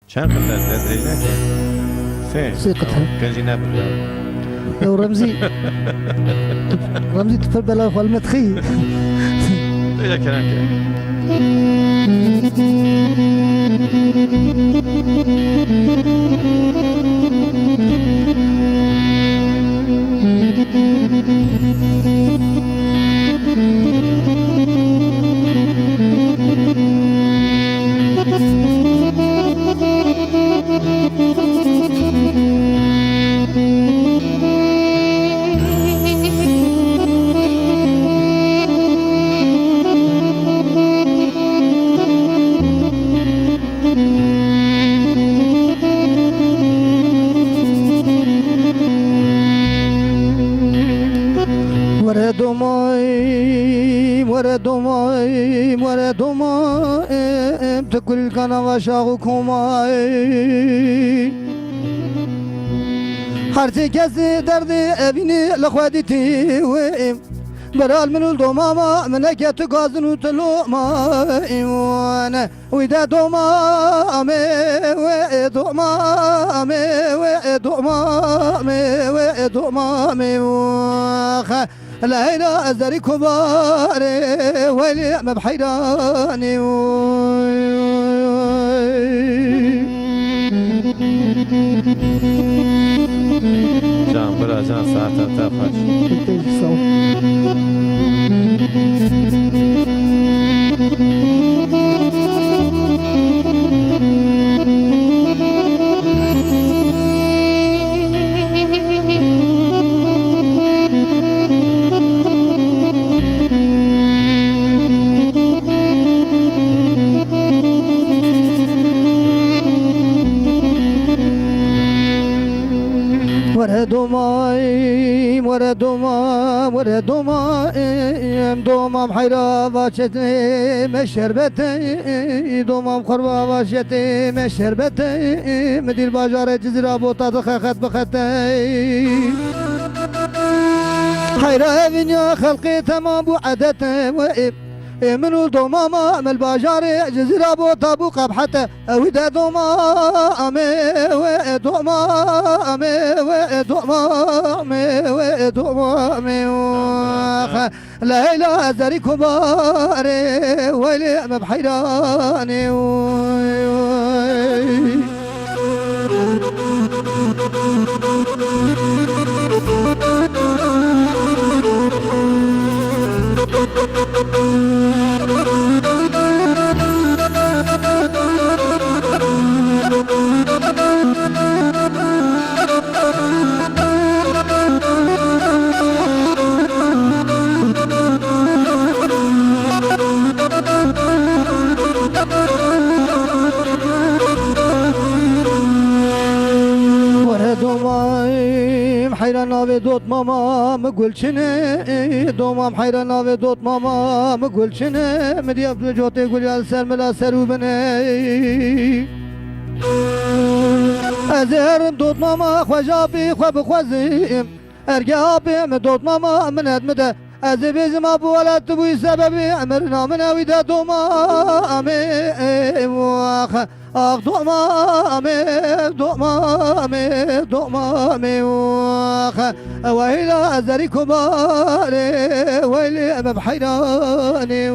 چند قطعه ندري لك سي قطعة كان جينا بالرياض لو رمزي رمزي تفر بلا خال متخي إذا كان ورد ماي ورد ماي ورد ماي تقول كان وشاقكم ماي هرچی کسی درد ابینی لخوادیتی ویم برال منو دوماما منکه تو گازن و تلوما ایوانه ویده دومامه و دومامه و دومامه و دومامه وخه لهينا أزدري كباري ويلي مبحيراني جان برا جان ساعة تافش ورد ماي دومام حيرا باشتي مشربتي دومام خربا باشتي مشربتي مدير باجار جزيرة بوطا دخخت بختي حيرا بنيا خلقي تمام بوعدتي وإب منو دوماما من الباجار جزيرة بوطا بقبحته ودا دومامي ودومامي ودومامي ودومامي ليلى زري كباري ويلي مبحيراني حيرانا بدوت ماما مقول شنو دومام حيرانا بدوت ماما مقول شنو مدي ابو جوتي يقول يا سلم لا سرو بني ازهر دوت ماما خجابي خب خوزيم ارجابي مدوت ماما من ادمده از بیزم ابو ولد بوی سببی امرنا من ویدا دومامه واخ آخ دومامه دومامه دومامه واخ ویلا ازری کباره ویلی مبحیرانه